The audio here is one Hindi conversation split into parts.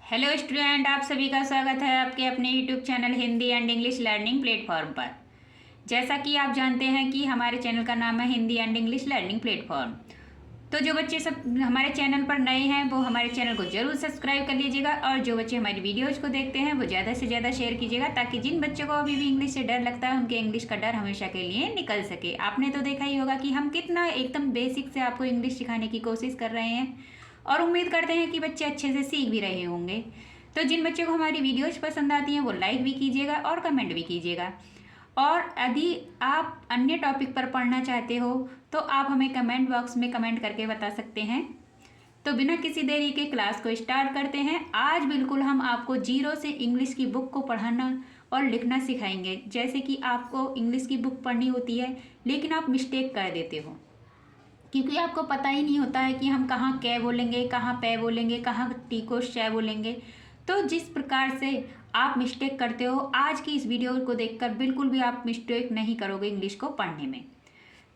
हेलो स्टूडेंट, आप सभी का स्वागत है आपके अपने YouTube channel Hindi and English learning platform पर। जैसा कि आप जानते हैं कि हमारे चैनल का नाम है Hindi and English learning platform. तो जो बच्चे सब हमारे चैनल पर नए हैं वो हमारे चैनल को ज़रूर सब्सक्राइब कर लीजिएगा, और जो बच्चे हमारी वीडियोज़ को देखते हैं वो ज़्यादा से ज़्यादा शेयर कीजिएगा, ताकि जिन बच्चों को अभी भी इंग्लिश से डर लगता है उनके इंग्लिश का डर हमेशा के लिए निकल सके। आपने तो देखा ही होगा कि हम कितना एकदम बेसिक से आपको इंग्लिश सिखाने की कोशिश कर रहे हैं, और उम्मीद करते हैं कि बच्चे अच्छे से सीख भी रहे होंगे। तो जिन बच्चों को हमारी वीडियोज़ पसंद आती हैं वो लाइक भी कीजिएगा और कमेंट भी कीजिएगा। और यदि आप अन्य टॉपिक पर पढ़ना चाहते हो तो आप हमें कमेंट बॉक्स में कमेंट करके बता सकते हैं। तो बिना किसी देरी के क्लास को स्टार्ट करते हैं। आज बिल्कुल हम आपको जीरो से इंग्लिश की बुक को पढ़ना और लिखना सिखाएंगे। जैसे कि आपको इंग्लिश की बुक पढ़नी होती है लेकिन आप मिस्टेक कर देते हो, क्योंकि आपको पता ही नहीं होता है कि हम कहाँ कै बोलेंगे, कहाँ पै बोलेंगे, कहाँ टी को शै बोलेंगे। तो जिस प्रकार से आप मिस्टेक करते हो, आज की इस वीडियो को देखकर बिल्कुल भी आप मिस्टेक नहीं करोगे इंग्लिश को पढ़ने में।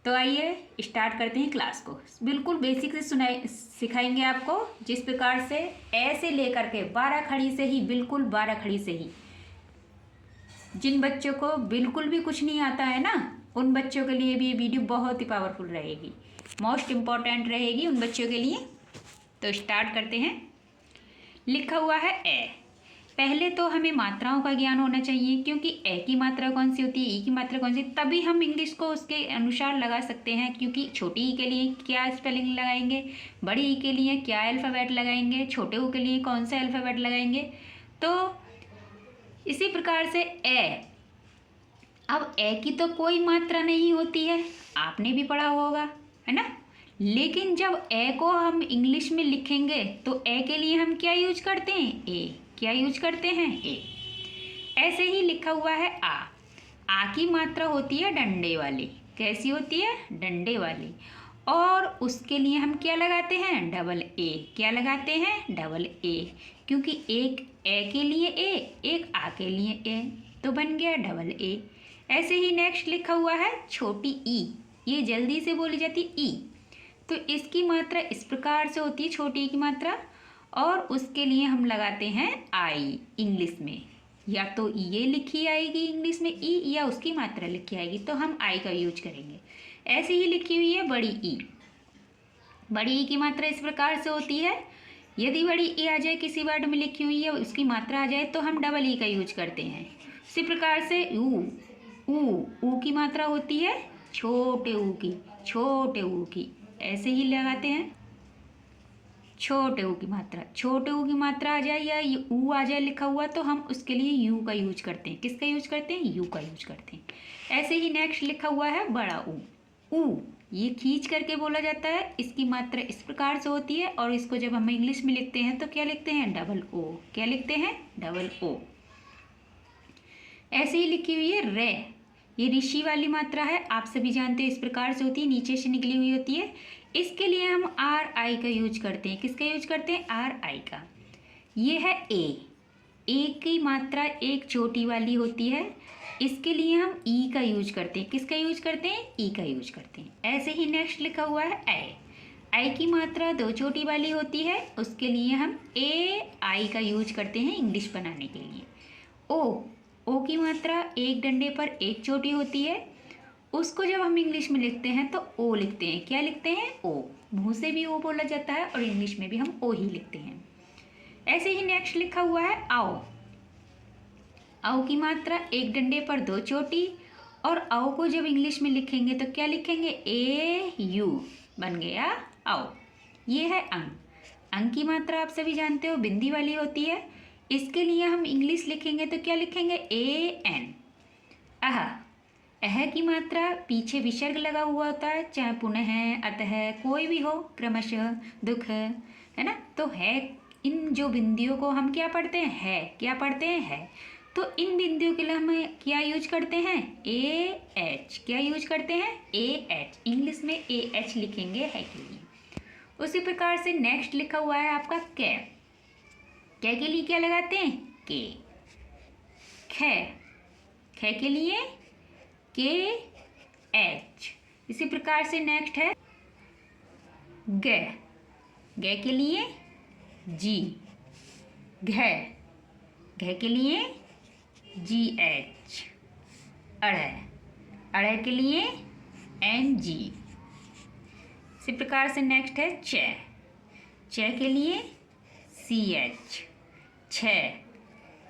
तो आइए स्टार्ट करते हैं क्लास को। बिल्कुल बेसिक से सिखाएंगे आपको, जिस प्रकार से ऐसे लेकर के 12 खड़ी से ही, बिल्कुल 12 खड़ी से ही। जिन बच्चों को बिल्कुल भी कुछ नहीं आता है ना, उन बच्चों के लिए भी ये वीडियो बहुत ही पावरफुल रहेगी, मोस्ट इम्पॉर्टेंट रहेगी उन बच्चों के लिए। तो स्टार्ट करते हैं। लिखा हुआ है ए। पहले तो हमें मात्राओं का ज्ञान होना चाहिए, क्योंकि ए की मात्रा कौन सी होती है, ई की मात्रा कौन सी, तभी हम इंग्लिश को उसके अनुसार लगा सकते हैं। क्योंकि छोटी ई के लिए क्या स्पेलिंग लगाएंगे, बड़ी ई के लिए क्या अल्फ़ाबेट लगाएंगे, छोटे ऊ के लिए कौन सा अल्फ़ाबेट लगाएंगे। तो इसी प्रकार से ए। अब ए की तो कोई मात्रा नहीं होती है, आपने भी पढ़ा होगा, है ना। लेकिन जब ए को हम इंग्लिश में लिखेंगे तो ए के लिए हम क्या यूज करते हैं, ए। क्या यूज करते हैं, ए। ऐसे ही लिखा हुआ है आ। आ की मात्रा होती है डंडे वाली। कैसी होती है, डंडे वाली। और उसके लिए हम क्या लगाते हैं, डबल ए। क्या लगाते हैं, डबल ए। क्योंकि एक ए के लिए ए, एक आ के लिए ए, तो बन गया डबल ए। ऐसे ही नेक्स्ट लिखा हुआ है छोटी ई। ये जल्दी से बोली जाती ई। तो इसकी मात्रा इस प्रकार से होती है, छोटी ई की मात्रा, और उसके लिए हम लगाते हैं आई इंग्लिश में। या तो ये लिखी आएगी इंग्लिश में ई, या उसकी मात्रा लिखी आएगी, तो हम आई का यूज करेंगे। ऐसे ही लिखी हुई है बड़ी ई। बड़ी ई की मात्रा इस प्रकार से होती है। यदि बड़ी ई आ जाए, किसी वर्ड में लिखी हुई है, उसकी मात्रा आ जाए, तो हम डबल ई का यूज करते हैं। इसी प्रकार से ऊ। ऊ की मात्रा होती है छोटे ऊ की, छोटे ऊ की। ऐसे ही लगाते हैं छोटे ऊ की मात्रा। छोटे ऊ की मात्रा आ जाए या ऊ आ जाए लिखा हुआ, तो हम उसके लिए यू का यूज करते हैं। किसका यूज करते हैं, यू का यूज करते हैं। ऐसे ही नेक्स्ट लिखा हुआ है बड़ा ऊ। ऊ ये खींच करके बोला जाता है, इसकी मात्रा इस प्रकार से होती है, और इसको जब हम इंग्लिश में लिखते हैं तो क्या लिखते हैं, डबल ओ। क्या लिखते हैं, डबल ओ। ऐसे ही लिखी हुई है रे। ये ऋषि वाली मात्रा है, आप सभी जानते हो इस प्रकार से होती है, नीचे से निकली हुई होती है। इसके लिए हम आर आई का यूज करते हैं। किसका यूज करते हैं, आर आई का। ये है ए। ए की मात्रा एक चोटी वाली होती है, इसके लिए हम ई का यूज करते हैं। किसका यूज करते हैं, ई का यूज करते हैं। ऐसे ही नेक्स्ट लिखा हुआ है आई। आई की मात्रा दो चोटी वाली होती है, उसके लिए हम ए आई का यूज करते हैं इंग्लिश बनाने के लिए। ओ की मात्रा एक डंडे पर एक चोटी होती है, उसको जब हम इंग्लिश में लिखते हैं तो ओ लिखते हैं। क्या लिखते हैं, ओ। मुंह से भी ओ बोला जाता है और इंग्लिश में भी हम ओ ही लिखते हैं। ऐसे ही नेक्स्ट लिखा हुआ है आओ। आओ की मात्रा एक डंडे पर दो चोटी, और आओ को जब इंग्लिश में लिखेंगे तो क्या लिखेंगे, ए यू, बन गया आओ। ये है अंग। अंग की मात्रा आप सभी जानते हो बिंदी वाली होती है, इसके लिए हम इंग्लिश लिखेंगे तो क्या लिखेंगे, ए एन। अह की मात्रा पीछे विसर्ग लगा हुआ होता है, चाहे पुनः अतः कोई भी हो, क्रमशः, दुख, है ना। तो है, इन जो बिंदियों को हम क्या पढ़ते हैं, है। क्या पढ़ते हैं, है। तो इन बिंदियों के लिए हम क्या यूज करते हैं, ए एच। क्या यूज करते हैं, ए एच। इंग्लिश में ए एच लिखेंगे है के लिए। उसी प्रकार से नेक्स्ट लिखा हुआ है आपका कै। कै के लिए क्या लगाते हैं, के। खे। खे के लिए के एच। इसी प्रकार से नेक्स्ट है गे। गे के लिए जी। घ, घ के लिए GH, अढ़, अढ़ के लिए NG। इसी प्रकार से नेक्स्ट है च, च के लिए CH, छ,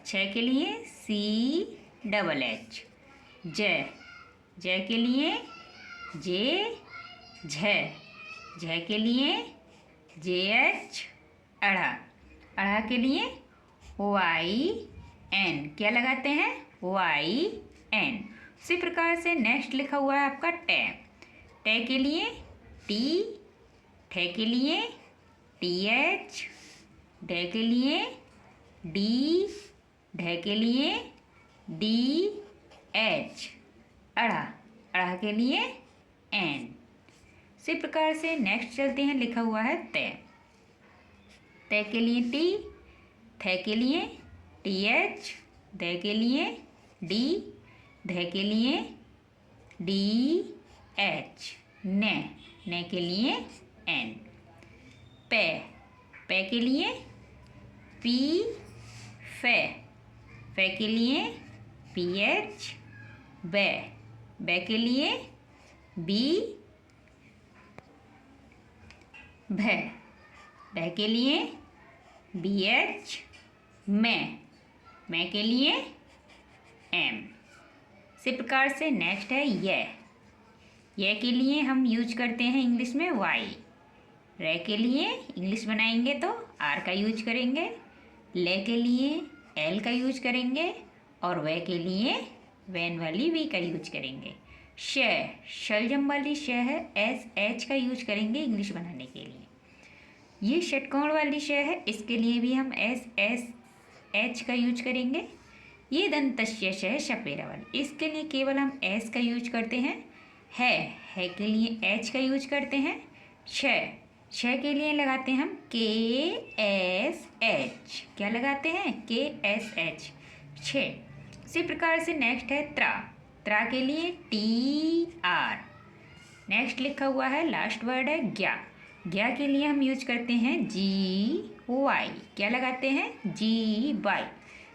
छ के लिए CHH, ज, ज के लिए J, झ, झ के लिए JH, अढ़ा, अढ़ा के लिए YN, क्या लगाते हैं YN। उसी प्रकार से नेक्स्ट लिखा हुआ है आपका ट, ट के लिए T, ठ के लिए TH, ढ के लिए D, ढ के लिए DH, अढ़ा, अढ़ा के लिए N। इसी प्रकार से नेक्स्ट चलते हैं, लिखा हुआ है त, त के लिए T, थ के लिए TH, ध के लिए D, ध के लिए DH, न, न के लिए N। प, प के लिए P, फ, फ के लिए PH, ब, ब के लिए B, भ, भ के लिए BH, मैं के लिए M। इसी प्रकार से नेक्स्ट है य के लिए हम यूज करते हैं इंग्लिश में Y, र के लिए इंग्लिश बनाएंगे तो R का यूज करेंगे, ल के लिए L का यूज करेंगे और व के लिए वैन वाली V का यूज करेंगे। श, शलजम वाली श है, SH का यूज करेंगे इंग्लिश बनाने के लिए। ये षटकोण वाली श है, इसके लिए भी हम SH का यूज करेंगे। ये दंतस्य श है शपेरा वाली, इसके लिए केवल हम S का यूज करते हैं। है के लिए H का यूज करते हैं। छ के लिए लगाते हैं हम KSH, क्या लगाते हैं KSH, छ। इसी प्रकार से नेक्स्ट है त्रा के लिए TR। नेक्स्ट लिखा हुआ है, लास्ट वर्ड है ज्ञा के लिए हम यूज करते हैं GY, क्या लगाते हैं GY।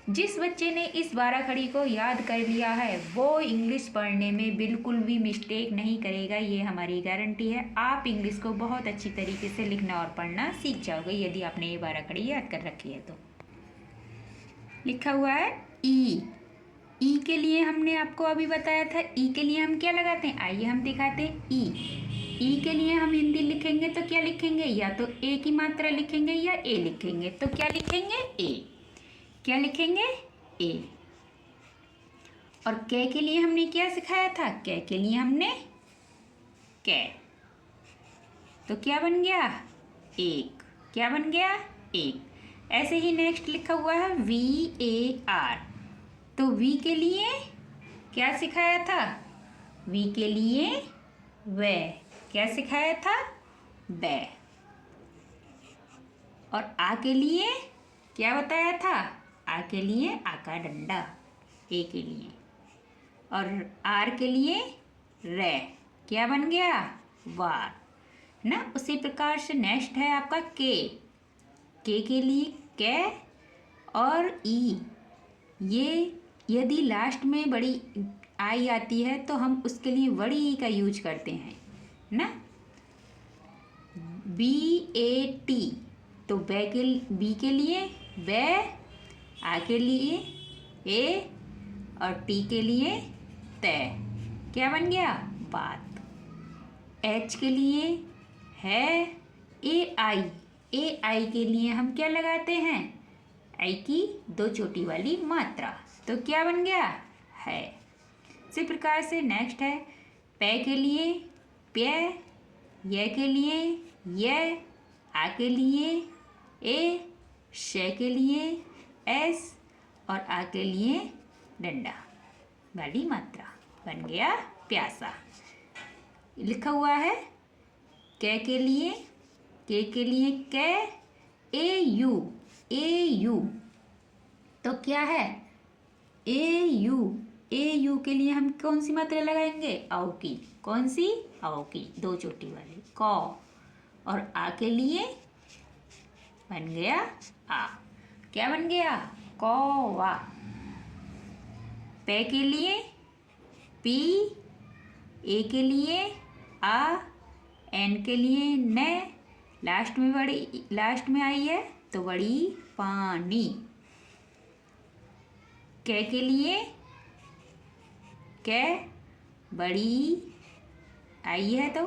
जिस बच्चे ने इस 12 खड़ी को याद कर लिया है वो इंग्लिश पढ़ने में बिल्कुल भी मिस्टेक नहीं करेगा, ये हमारी गारंटी है। आप इंग्लिश को बहुत अच्छी तरीके से लिखना और पढ़ना सीख जाओगे यदि आपने ये 12 खड़ी याद कर रखी है तो। लिखा हुआ है ई के लिए हमने आपको अभी बताया था, ई के लिए हम क्या लगाते हैं, आइए हम दिखाते हैं। ई के लिए हम हिंदी लिखेंगे तो क्या लिखेंगे, या तो ए की मात्रा लिखेंगे या ए लिखेंगे, तो क्या लिखेंगे ए, क्या लिखेंगे ए। और कै के लिए हमने क्या सिखाया था, कै के लिए हमने कै, तो क्या बन गया एक, क्या बन गया एक। ऐसे ही नेक्स्ट लिखा हुआ है VAR, तो वी के लिए क्या सिखाया था, वी के लिए वे, क्या सिखाया था बै। और आ के लिए क्या बताया था, आ के लिए आका डंडा, ए के लिए। और आर के लिए रे, क्या बन गया वार ना। उसी प्रकार से नेक्स्ट है आपका के के लिए कै और ई। ये यदि लास्ट में बड़ी आई आती है तो हम उसके लिए बड़ी ई का यूज करते हैं ना, BAT। तो बी के लिए बै, आ के लिए ए और टी के लिए तय, क्या बन गया बात। H के लिए है AI के लिए हम क्या लगाते हैं, आई की 2 चोटी वाली मात्रा, तो क्या बन गया है। इसी प्रकार से नेक्स्ट है पै के लिए प्य, य के लिए य, आ के लिए ए, श के लिए S और आ के लिए डंडा वाली मात्रा, बन गया प्यासा। लिखा हुआ है कै के लिए कै, AU, तो क्या है AU के लिए हम कौन सी मात्रा लगाएंगे, आओ की, कौन सी आओ की 2 चोटी वाली कौ। और आ के लिए बन गया आ। क्या बन गया? कौवा। पे के लिए पी, ए के लिए आ, एन के लिए न, लास्ट में आई है तो बड़ी पानी। कै के लिए कै, बड़ी आई है तो।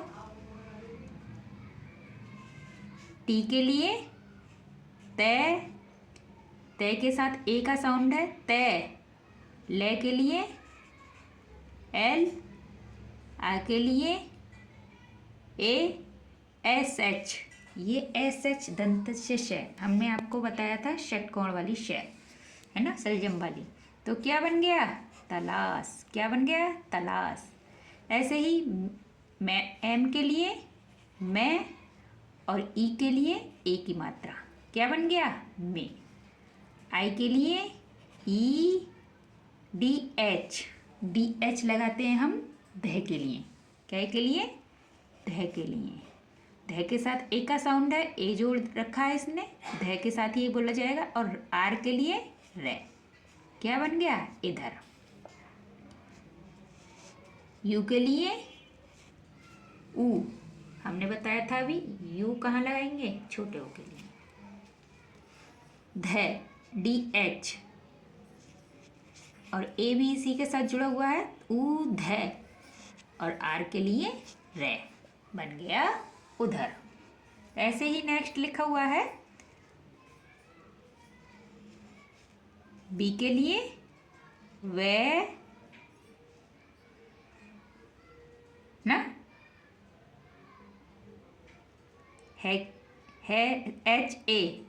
टी के लिए तै, तै के साथ ए का साउंड है तै। ले के लिए एल, आ के लिए ए, एस एच। ये एस एच दंत से श, हमने आपको बताया था षटकोण वाली श है ना, सलजम वाली। तो क्या बन गया? तलाश। क्या बन गया? तलाश। ऐसे ही मैं एम के लिए मैं और ई के लिए ए की मात्रा, क्या बन गया? में। आई के लिए ई, डी एच, डी एच लगाते हैं हम ध के लिए। क्या के लिए? ध के लिए। ध के साथ ए का साउंड है, ए जोड़ रखा है इसने, ध के साथ ही बोला जाएगा। और आर के लिए रे। क्या बन गया? इधर। यू के लिए ऊ, हमने बताया था अभी यू कहाँ लगाएंगे? छोटे ओ के लिए। ध, डी एच, और ए भी इसी के साथ जुड़ा हुआ है, ऊ ध। और आर के लिए रे, बन गया उधर। ऐसे ही नेक्स्ट लिखा हुआ है बी के लिए वे ना, है H A,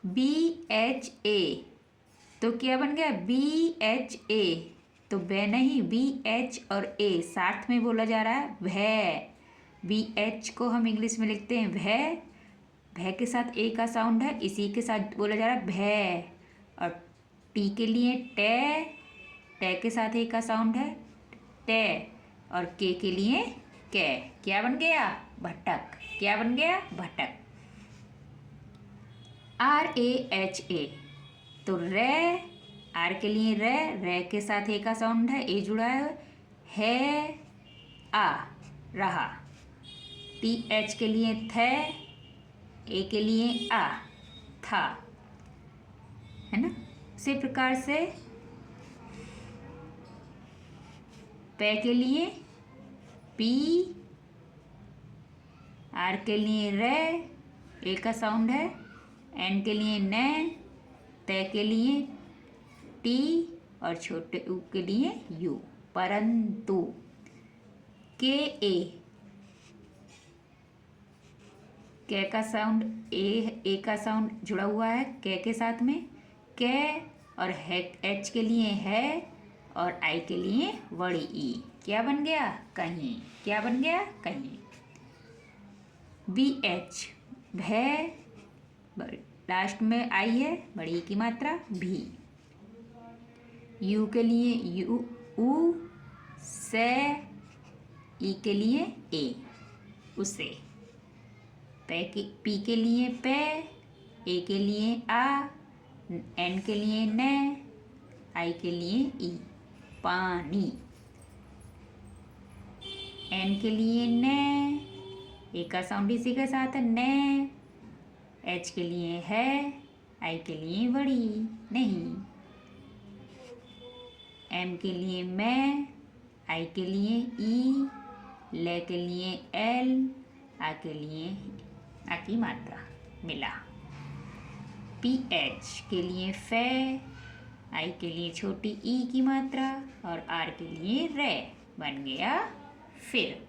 B H A. तो क्या बन गया? B H A. तो वे नहीं, बी एच और ए साथ में बोला जा रहा है भै। बी एच को हम इंग्लिश में लिखते हैं भै, भै के साथ ए का साउंड है, इसी के साथ बोला जा रहा है भै। और टी के लिए टे, टे के साथ ए का साउंड है टे। और के लिए कै। क्या बन गया? भटक। क्या बन गया? भटक। आर ए एच ए, तो रे, आर के लिए रे, रे के साथ ए का साउंड है, ए जुड़ा है आ, रहा। टी एच के लिए थे, ए के लिए आ, था, है ना। इसी प्रकार से पे के लिए पी, आर के लिए रे, ए का साउंड है, एन के लिए न, तय के लिए टी, और छोटे ऊ के लिए यू। परंतु के ए, कै का साउंड ए का साउंड जुड़ा हुआ है कै के साथ में, कै। और एच के लिए है, और आई के लिए बड़ी ई। क्या बन गया? कहीं। क्या बन गया? कहीं। बी एच भै, लास्ट में आई है, बड़ी ई की मात्रा भी। यू के लिए यू ऊ, से, ई के लिए ए, उसे। पी के लिए पे, ए के लिए आ, एन के लिए न, आई के लिए ई, पानी। एन के लिए न, ए का साउंड इसी के साथ है न। एच के लिए है, आई के लिए बड़ी नहीं। एम के लिए मैं, आई के लिए ई, ले के लिए एल, आ के लिए आ की मात्रा मिला। पी एच के लिए फे, आई के लिए छोटी ई की मात्रा, और आर के लिए रे, बन गया फिर।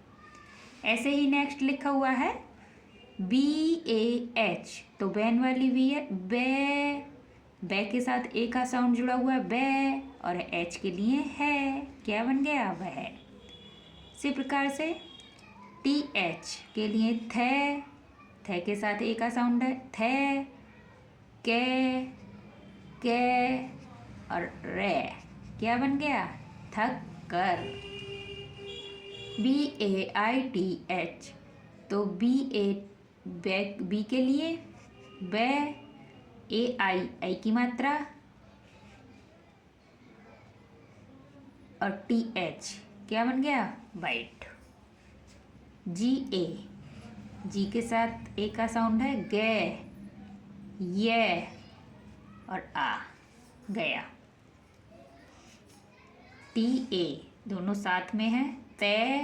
ऐसे ही नेक्स्ट लिखा हुआ है बी ए एच, तो बैन वाली भी है बे, बे के साथ ए का साउंड जुड़ा हुआ है बे, और एच के लिए है। क्या बन गया? वह। इसी प्रकार से टी एच के लिए थे, थे के साथ ए का साउंड है थे, के, और रे। क्या बन गया? थक कर। B A I T H, तो बी के लिए बे, ए आई, आई की मात्रा, और टी एच क्या बन गया, वाइट। जी ए, जी के साथ ए का साउंड है गे, ये और आ, गया। टी ए दोनों साथ में है, ते,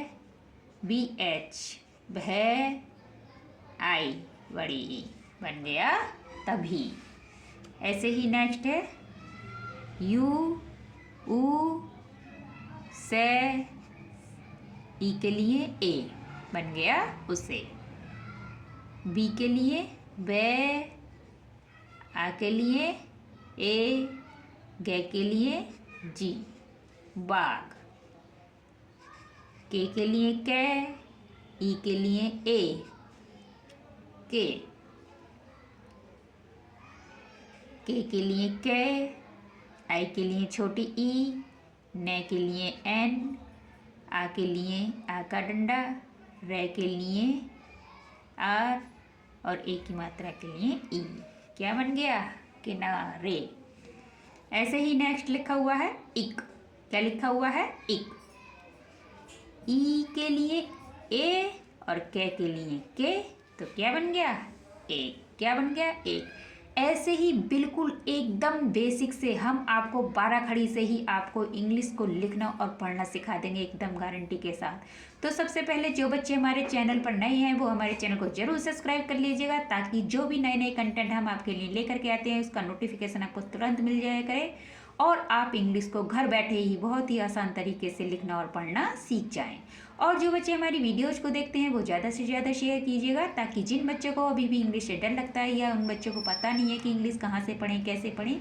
बी एच, भय, आई बड़ी ई, बन गया तभी। ऐसे ही नेक्स्ट है यू, ऊ, से, ई के लिए ए, बन गया उसे। बी के लिए बे, आ के लिए ए, गे के लिए जी, बाघ। के लिए कै, ई के लिए ए, के के लिए कै, आई के लिए छोटी ई, ने के लिए एन, आ के लिए आ का डंडा, रे के लिए आर, और ए की मात्रा के लिए ई। क्या बन गया, किनारे। ऐसे ही नेक्स्ट लिखा हुआ है इक। क्या लिखा हुआ है, इक। ई के लिए ए और के लिए के, तो क्या बन गया, एक। क्या बन गया, एक। ऐसे ही बिल्कुल एकदम बेसिक से हम आपको 12 खड़ी से ही आपको इंग्लिश को लिखना और पढ़ना सिखा देंगे, एकदम गारंटी के साथ। तो सबसे पहले जो बच्चे हमारे चैनल पर नए हैं वो हमारे चैनल को जरूर सब्सक्राइब कर लीजिएगा, ताकि जो भी नए नए कंटेंट हम आपके लिए लेकर के आते हैं उसका नोटिफिकेशन आपको तुरंत मिल जाया करे, और आप इंग्लिश को घर बैठे ही बहुत ही आसान तरीके से लिखना और पढ़ना सीख जाएं। और जो बच्चे हमारी वीडियोज़ को देखते हैं वो ज़्यादा से ज़्यादा शेयर कीजिएगा, ताकि जिन बच्चों को अभी भी इंग्लिश से डर लगता है या उन बच्चों को पता नहीं है कि इंग्लिश कहाँ से पढ़ें, कैसे पढ़ें,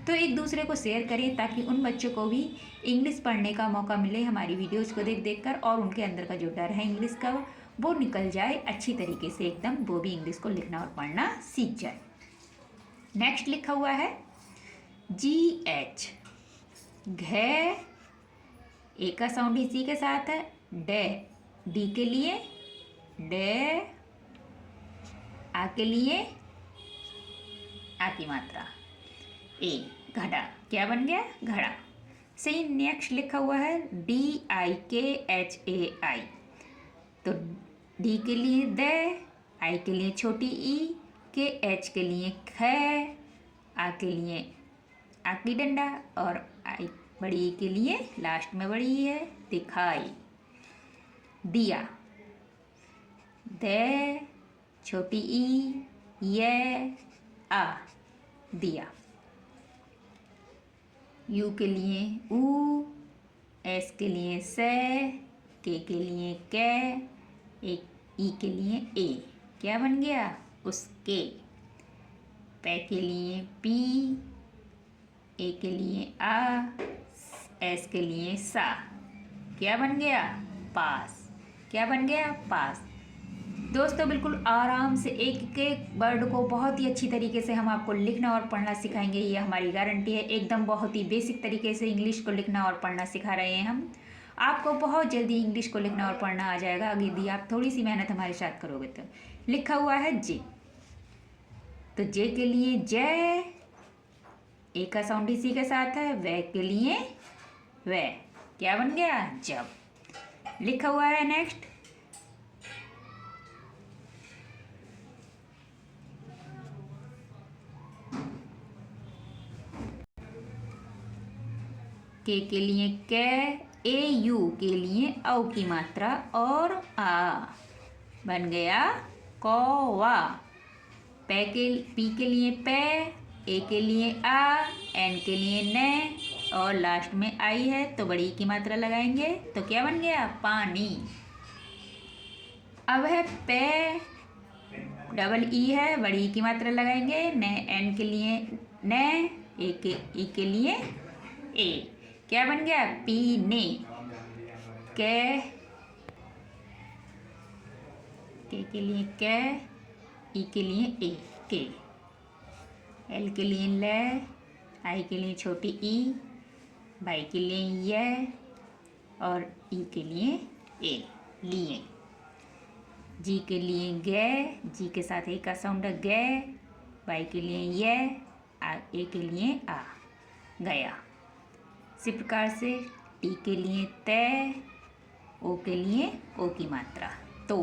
तो एक दूसरे को शेयर करें, ताकि उन बच्चों को भी इंग्लिश पढ़ने का मौका मिले हमारी वीडियोज़ को देख कर, और उनके अंदर का जो डर है इंग्लिश का वो निकल जाए अच्छी तरीके से एकदम, वो भी इंग्लिश को लिखना और पढ़ना सीख जाए। नेक्स्ट लिखा हुआ है जी एच, घे, ए का साउंड इसी के साथ है, डे, डी के लिए डे, आ के लिए आ की मात्रा ए, घड़ा। क्या बन गया, घड़ा। सही। नेक्स्ट लिखा हुआ है डी आई के एच ए आई, तो डी के लिए दे, आई के लिए छोटी ई, के एच के लिए खे, आ के लिए आ की डंडा, और आई बड़ी ई के लिए लास्ट में बड़ी ई है, दिखाई। दिया, दे, छोटी ई, ये, आ, दिया। यू के लिए ऊ, एस के लिए से, के लिए के, ई के लिए ए। क्या बन गया, उसके। पे के लिए पी, ए के लिए आ, एस के लिए सा। क्या बन गया, पास। क्या बन गया, पास। दोस्तों बिल्कुल आराम से एक एक वर्ड को बहुत ही अच्छी तरीके से हम आपको लिखना और पढ़ना सिखाएंगे, ये हमारी गारंटी है। एकदम बहुत ही बेसिक तरीके से इंग्लिश को लिखना और पढ़ना सिखा रहे हैं हम आपको। बहुत जल्दी इंग्लिश को लिखना और पढ़ना आ जाएगा यदि आप थोड़ी सी मेहनत हमारे साथ करोगे तो। लिखा हुआ है जे, तो जे के लिए जय, ए का साउंड इसी के साथ है, वे के लिए वे। क्या बन गया, जब। लिखा हुआ है नेक्स्ट के लिए कै, ए यू के लिए औ की मात्रा और आ, बन गया कौवा। पी के लिए पै, ए के लिए आ, एन के लिए ने, और लास्ट में आई है तो बड़ी की मात्रा लगाएंगे, तो क्या बन गया, पानी। अब है पे, डबल ई है, बड़ी की मात्रा लगाएंगे, ने, एन के लिए ने, ई के लिए ए। क्या बन गया, पीने। के के लिए कै, ई के लिए ए, के। एल के लिए ले, आई के लिए छोटी ई, बाई के लिए ये, और ई के लिए ए, लिए। जी के लिए गे, जी के साथ ए का साउंड है गे, बाई के लिए ये, ए के लिए आ, गया। इसी प्रकार से टी के लिए तय, ओ के लिए ओ की मात्रा तो,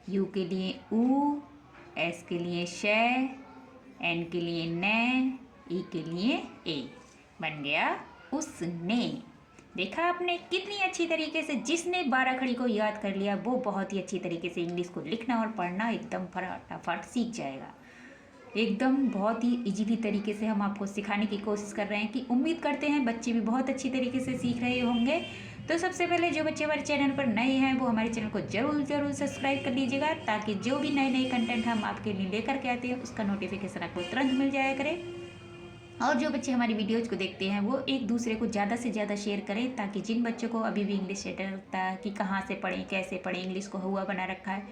यू के लिए ऊ, एस के लिए शय, एन के लिए न, ई के लिए ए। बन गया उसने। देखा आपने कितनी अच्छी तरीके से, जिसने 12 खड़ी को याद कर लिया वो बहुत ही अच्छी तरीके से इंग्लिश को लिखना और पढ़ना एकदम फटाफट सीख जाएगा। एकदम बहुत ही इजीली तरीके से हम आपको सिखाने की कोशिश कर रहे हैं कि उम्मीद करते हैं बच्चे भी बहुत अच्छी तरीके से सीख रहे होंगे। तो सबसे पहले जो बच्चे हमारे चैनल पर नए हैं वो हमारे चैनल को जरूर सब्सक्राइब कर लीजिएगा, ताकि जो भी नए कंटेंट हम आपके लिए लेकर के आते हैं उसका नोटिफिकेशन आपको तुरंत मिल जाया करे। और जो बच्चे हमारी वीडियोज़ को देखते हैं वो एक दूसरे को ज़्यादा से ज़्यादा शेयर करें, ताकि जिन बच्चों को अभी भी इंग्लिश से डर लगता है कि कहाँ से पढ़ें कैसे पढ़ें, इंग्लिश को हुआ बना रखा है,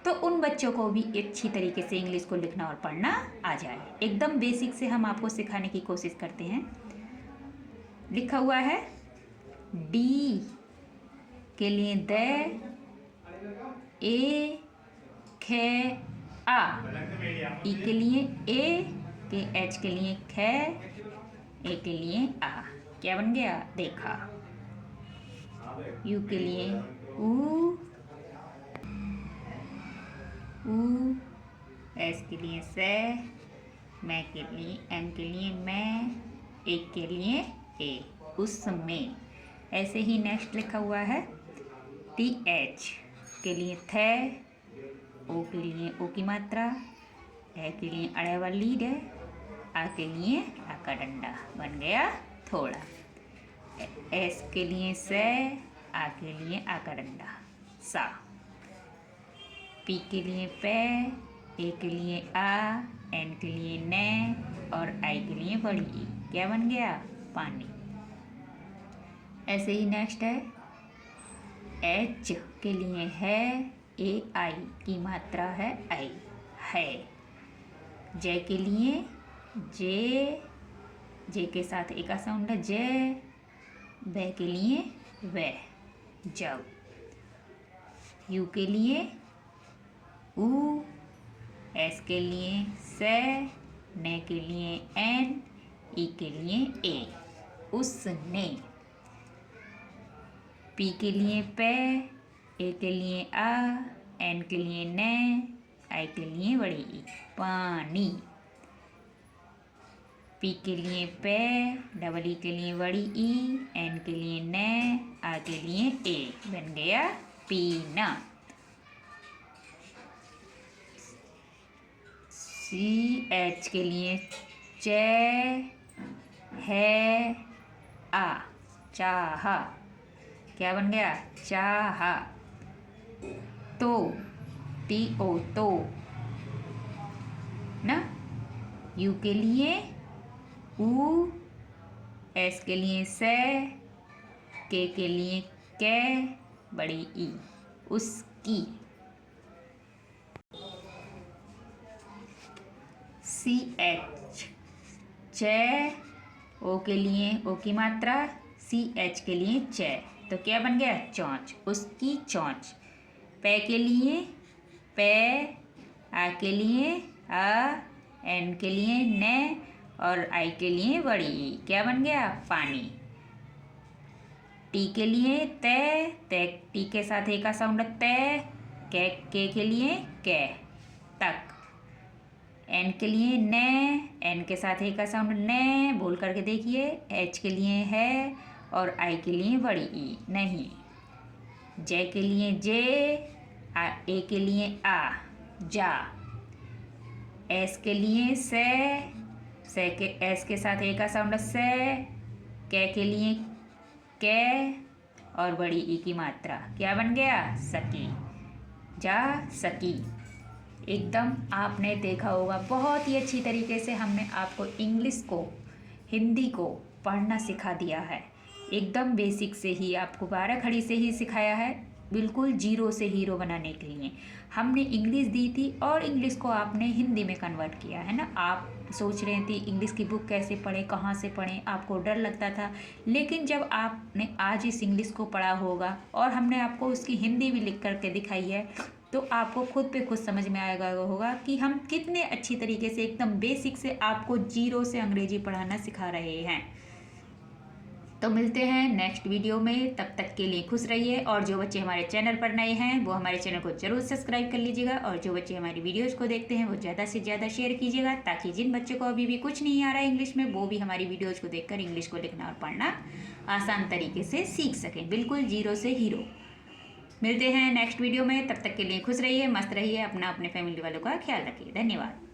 तो उन बच्चों को भी अच्छी तरीके से इंग्लिश को लिखना और पढ़ना आ जाए। एकदम बेसिक से हम आपको सिखाने की कोशिश करते हैं। लिखा हुआ है डी के लिए द, ए खे आ, ई के लिए ए, के एच के लिए ख, ए के लिए आ। क्या बन गया देखा। यू के लिए ऊ, एस के लिए से, मैं के लिए, एम के लिए मैं, एक के लिए ए, उसमें। ऐसे ही नेक्स्ट लिखा हुआ है टी एच के लिए थे, ओ के लिए ओ की मात्रा, ए के लिए अड़े वाली लीड है, आ के लिए आ का डंडा। बन गया थोड़ा। एस के लिए से, आ के लिए आ का डंडा सा। पी के लिए पे, ए के लिए आ, एन के लिए ने और आई के लिए बड़ी ई। क्या बन गया पानी। ऐसे ही नेक्स्ट है एच के लिए है, ए आई की मात्रा है आई है। जे के लिए जे, जे के साथ एक साउंड है जे, वे के लिए वे जब। यू के लिए ऊ, एस के लिए से, ने के लिए एन, ई के लिए ए, उसने। पी के लिए पे, ए के लिए आ, एन के लिए ने, आई के लिए बड़ी ई, पानी। पी के लिए पे, डबल ई के लिए बड़ी ई, एन के लिए ने, आ के लिए ए। बन गया पीना। सी एच के लिए चे है आ, चाह। क्या बन गया चाह। तो टी ओ तो ना। यू के लिए ऊ, एस के लिए से, के लिए के, बड़ी ई, उसकी। सी एच चे, ओ के लिए ओ की मात्रा, सी एच के लिए चे, तो क्या बन गया चौंच, उसकी चौंच। पे के लिए पे, आ के लिए आ, एन के लिए ने और आई के लिए बड़ी ई। क्या बन गया पानी। टी के लिए ते, टी के साथ एक का साउंड ते, के लिए के, तक। एन के लिए ने, एन के साथ एक का साउंड ने, बोल करके देखिए। एच के लिए है और आई के लिए बड़ी ई नहीं। जे के लिए जे, ए के लिए आ, जा। एस के लिए से के, एस के साथ एक का साउंड से, के लिए के और बड़ी ई की मात्रा। क्या बन गया सकी, जा सकी। एकदम आपने देखा होगा बहुत ही अच्छी तरीके से हमने आपको इंग्लिश को, हिंदी को पढ़ना सिखा दिया है। एकदम बेसिक से ही आपको 12 खड़ी से ही सिखाया है, बिल्कुल जीरो से हीरो बनाने के लिए हमने इंग्लिश दी थी और इंग्लिश को आपने हिंदी में कन्वर्ट किया है ना। आप सोच रहे थे इंग्लिश की बुक कैसे पढ़ें, कहाँ से पढ़ें, आपको डर लगता था, लेकिन जब आपने आज इस इंग्लिश को पढ़ा होगा और हमने आपको उसकी हिंदी भी लिख करके दिखाई है, तो आपको खुद पे खुद समझ में आएगा होगा कि हम कितने अच्छी तरीके से एकदम बेसिक से आपको जीरो से अंग्रेजी पढ़ाना सिखा रहे हैं। तो मिलते हैं नेक्स्ट वीडियो में, तब तक के लिए खुश रहिए। और जो बच्चे हमारे चैनल पर नए हैं वो हमारे चैनल को जरूर सब्सक्राइब कर लीजिएगा, और जो बच्चे हमारी वीडियोस को देखते हैं वो ज़्यादा से ज़्यादा शेयर कीजिएगा, ताकि जिन बच्चों को अभी भी कुछ नहीं आ रहा है इंग्लिश में, वो भी हमारी वीडियोज़ को देखकर इंग्लिश को लिखना और पढ़ना आसान तरीके से सीख सकें, बिल्कुल जीरो से हीरो। मिलते हैं नेक्स्ट वीडियो में, तब तक के लिए खुश रहिए, मस्त रहिए, अपना अपने फैमिली वालों का ख्याल रखिए। धन्यवाद।